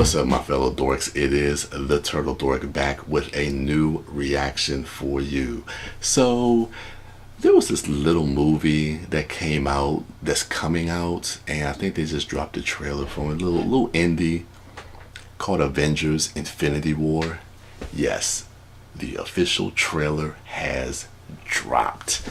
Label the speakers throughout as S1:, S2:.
S1: What's up, my fellow dorks? It is the Turtle Dork back with a new reaction for you. So, there was this little movie that came out, that's coming out, and I think they just dropped a trailer from a little indie called Avengers Infinity War. Yes, the official trailer has dropped.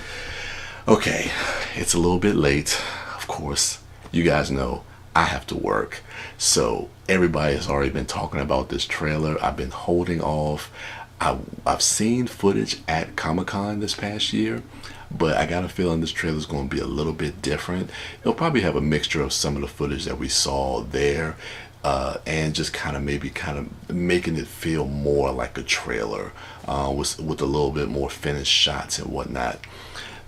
S1: Okay, it's a little bit late, of course. You guys know I have to work. So everybody has already been talking about this trailer. I've been holding off. I've seen footage at Comic-Con this past year, but I got a feeling this trailer is going to be a little bit different. It'll probably have a mixture of some of the footage that we saw there, and just kind of making it feel more like a trailer, with a little bit more finished shots and whatnot.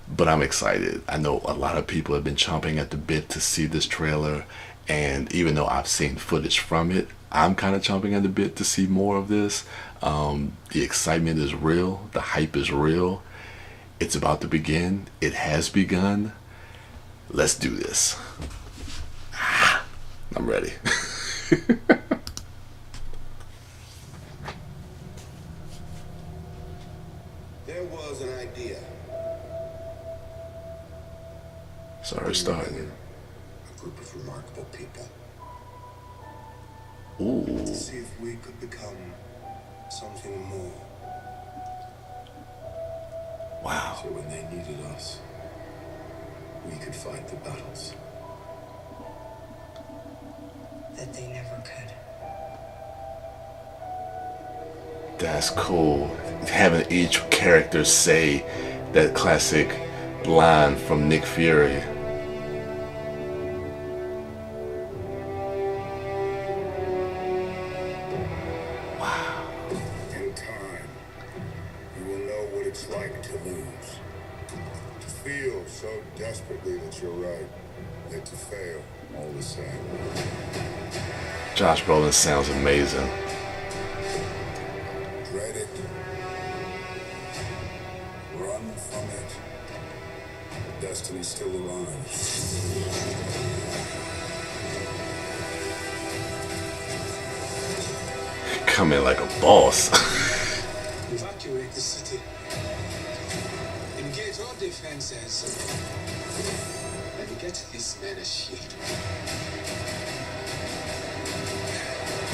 S1: But I'm excited. I know a lot of people have been chomping at the bit to see this trailer, and even though I've seen footage from it, I'm kind of chomping at the bit to see more of this. The excitement is real. The hype is real. It's about to begin. It has begun. Let's do this. I'm ready.
S2: There was an idea.
S1: Sorry, starting.
S2: A group of remarkable people.
S1: Ooh.
S2: To see if we could become something more.
S1: Wow.
S2: So when they needed us, we could fight the battles
S3: that they never could.
S1: That's cool. Having each character say that classic line from Nick Fury. Wow.
S2: In time, you will know what it's like to lose. To feel so desperately that you're right, yet to fail all the same.
S1: Josh Brolin sounds amazing.
S2: Dread it. Run from it. Destiny's still alive.
S1: Come in like a boss.
S4: Evacuate the city. Engage all defenses. And get this man a shield.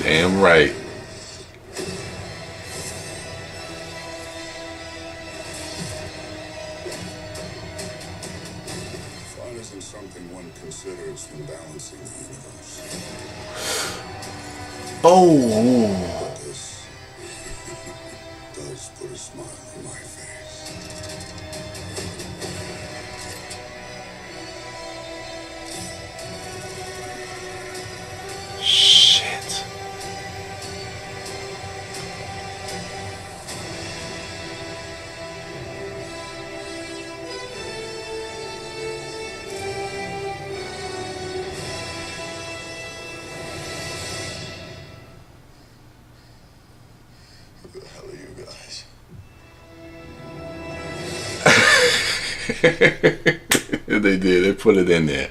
S1: Damn right.
S2: Fun isn't something one considers when balancing the universe.
S1: Oh.
S2: But this does put a smile on my face.
S1: Shit.
S2: Who the hell are you guys?
S1: They did. They put it in there.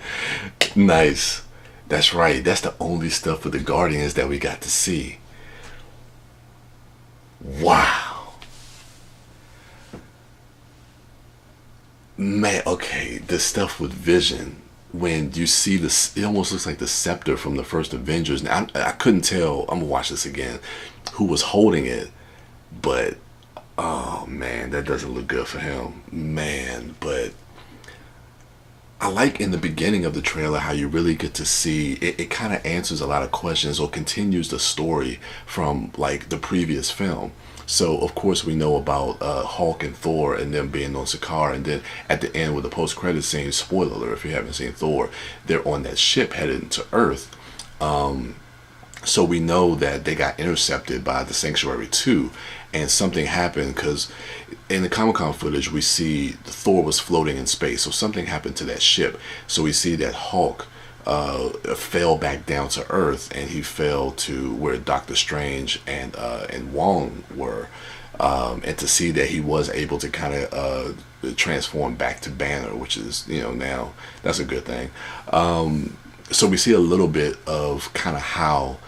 S1: Nice. That's right. That's the only stuff with the Guardians that we got to see. Wow. Man, okay. The stuff with Vision, when you see this, it almost looks like the scepter from the first Avengers. Now, I couldn't tell, I'm gonna watch this again, who was holding it, but oh man, that doesn't look good for him. Man, but I like in the beginning of the trailer how you really get to see it kind of answers a lot of questions or continues the story from like the previous film. So of course we know about Hulk and Thor and them being on Sakaar, and then at the end with the post-credit scene, spoiler alert if you haven't seen Thor, they're on that ship headed into Earth. So we know that they got intercepted by the Sanctuary 2, and something happened because in the Comic-Con footage we see Thor was floating in space, so something happened to that ship. So we see that Hulk fell back down to Earth, and he fell to where Doctor Strange and Wong were, and to see that he was able to kind of transform back to Banner, which is, you know, now that's a good thing. So we see a little bit of kind of how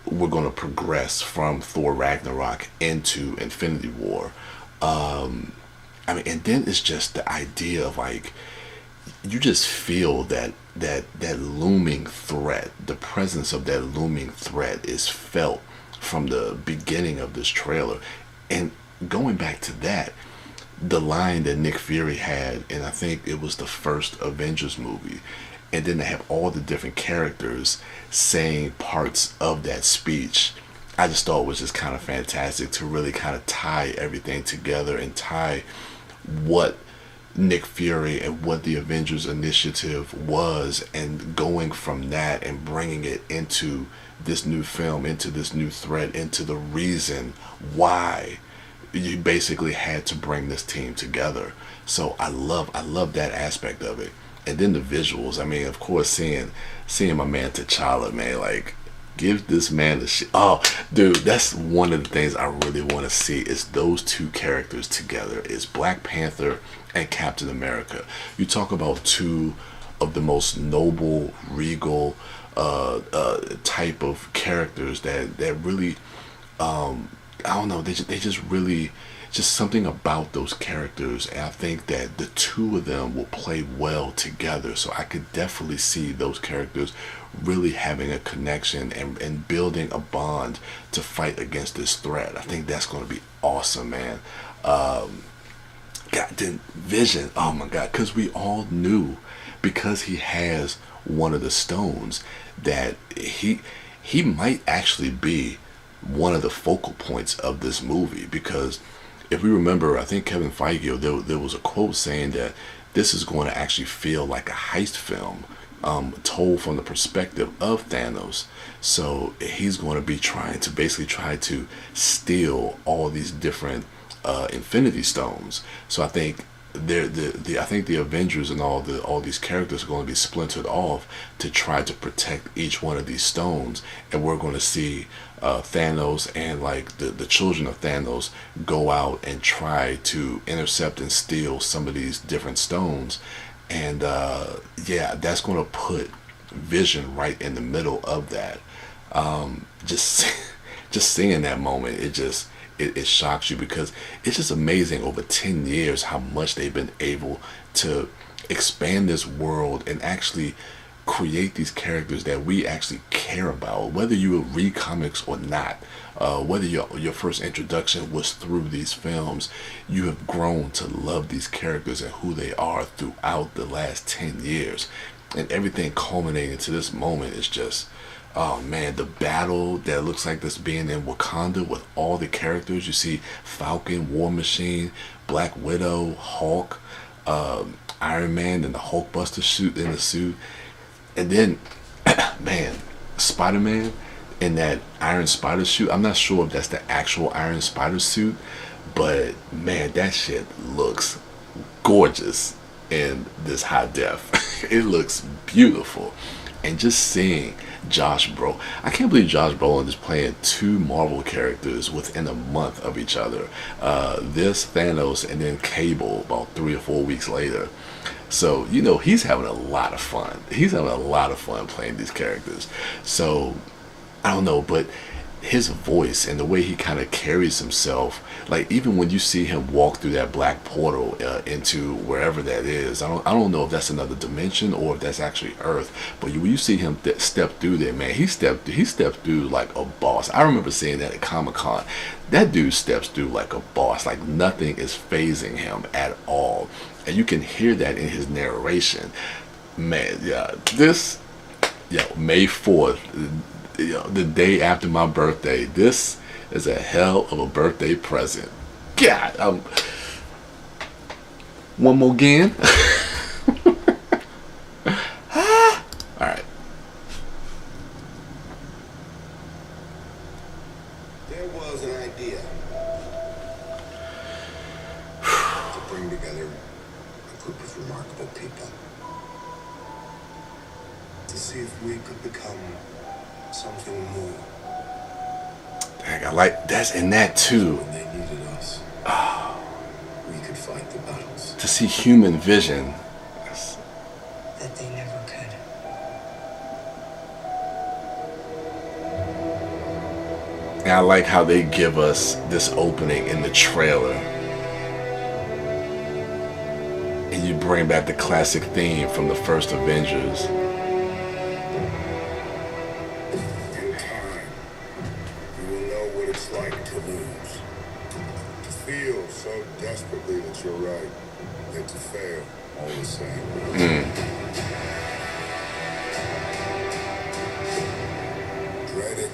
S1: we're going to progress from Thor Ragnarok into Infinity War. I mean, and then it's just the idea of like, you just feel that looming threat. The presence of that looming threat is felt from the beginning of this trailer. And going back to that, the line that Nick Fury had, and I think it was the first Avengers movie, and then they have all the different characters saying parts of that speech. I just thought it was just kind of fantastic to really kind of tie everything together and tie what Nick Fury and what the Avengers initiative was, and going from that and bringing it into this new film, into this new thread, into the reason why you basically had to bring this team together. So I love that aspect of it. And then the visuals. I mean, of course, seeing my man T'Challa, man, like, give this man the shit. Oh, dude, that's one of the things I really want to see is those two characters together. Is Black Panther and Captain America. You talk about two of the most noble, regal type of characters that really, I don't know, they just really, just something about those characters, and I think that the two of them will play well together. So I could definitely see those characters really having a connection and building a bond to fight against this threat. I think that's going to be awesome, man. God, then Vision, oh my God, because we all knew, because he has one of the stones, that he might actually be one of the focal points of this movie. Because if we remember, I think Kevin Feige, there was a quote saying that this is going to actually feel like a heist film, told from the perspective of Thanos. So he's going to be trying to steal all these different Infinity Stones. So I think I think the Avengers and all these characters are going to be splintered off to try to protect each one of these stones, and we're going to see Thanos and like the children of Thanos go out and try to intercept and steal some of these different stones. And yeah, that's going to put Vision right in the middle of that. Just just seeing that moment, it shocks you, because it's just amazing over 10 years how much they've been able to expand this world and actually create these characters that we actually care about, whether you read comics or not. Whether your first introduction was through these films, you have grown to love these characters and who they are throughout the last 10 years. And everything culminating to this moment is just, oh man, the battle that looks like this being in Wakanda with all the characters. You see Falcon, War Machine, Black Widow, Hulk, Iron Man in the Hulkbuster suit, and then man, Spider-Man in that Iron Spider suit. I'm not sure if that's the actual Iron Spider suit, but man, that shit looks gorgeous in this high def. It looks beautiful. And just seeing I can't believe Josh Brolin is playing two Marvel characters within a month of each other. This Thanos and then Cable about 3 or 4 weeks later. So, you know, he's having a lot of fun. He's having a lot of fun playing these characters. So, I don't know, but his voice and the way he kind of carries himself, like even when you see him walk through that black portal into wherever that is, I don't know if that's another dimension or if that's actually Earth, but when you see him step through there, man, he stepped through like a boss. I remember seeing that at Comic-Con. That dude steps through like a boss, like nothing is phasing him at all, and you can hear that in his narration. Man, yeah, May 4th, the day after my birthday. This is a hell of a birthday present. God, one more again. All right.
S2: There was an idea to bring together a group of remarkable people to see if we could become something more.
S1: Dang, I like that's in that too.
S2: When they needed us, we could fight the battles.
S1: To see human vision.
S3: That they never could.
S1: And I like how they give us this opening in the trailer. And you bring back the classic theme from the first Avengers.
S2: In time, you will know what it's like to lose. To feel so desperately that you're right, yet to fail all the same. Dread it.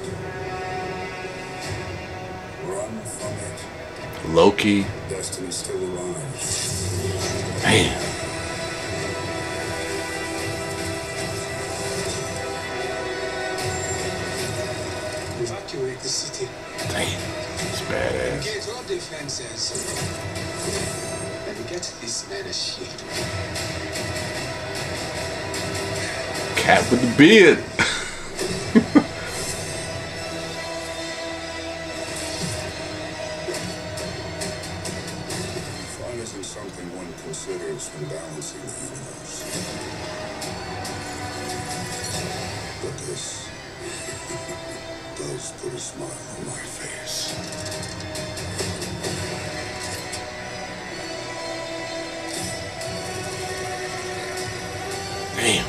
S2: Run from it.
S1: Loki.
S2: Destiny still arrives.
S1: Man.
S4: Evacuate the city.
S1: Damn. It's badass.
S4: Engage all defenses. And get this man a shield.
S1: Cat with the beard.
S2: Fun isn't something one considers when balancing the universe. But this does put a smile on my face.
S1: Damn.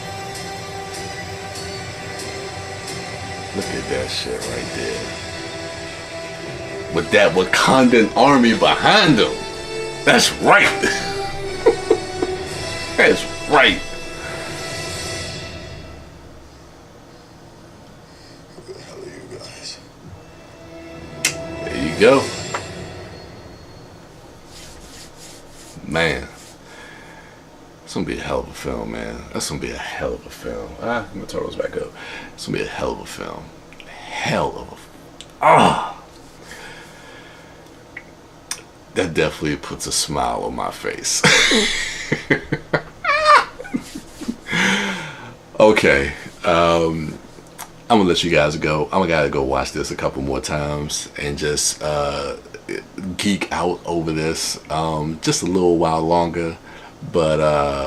S1: Look at that shit right there. With that Wakandan army behind him. That's right. That's right.
S2: Who the hell are you guys?
S1: There you go. Man. It's gonna be a hell of a film, man. That's gonna be a hell of a film. My turtles back up. It's gonna be a hell of a film. Hell of a. That definitely puts a smile on my face. Okay. I'm gonna let you guys go. I'm gonna go watch this a couple more times and just geek out over this just a little while longer. But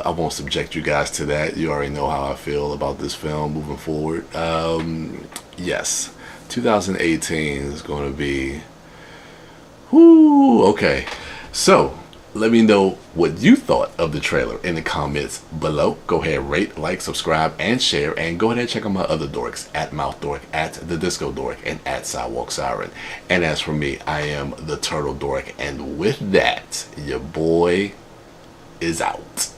S1: I won't subject you guys to that. You already know how I feel about this film moving forward. Yes, 2018 is going to be... Whoo, okay. So, let me know what you thought of the trailer in the comments below. Go ahead, rate, like, subscribe, and share. And go ahead and check out my other dorks, at MouthDork, at TheDiscoDork, and at Sidewalk Siren. And as for me, I am the Turtle Dork. And with that, your boy is out.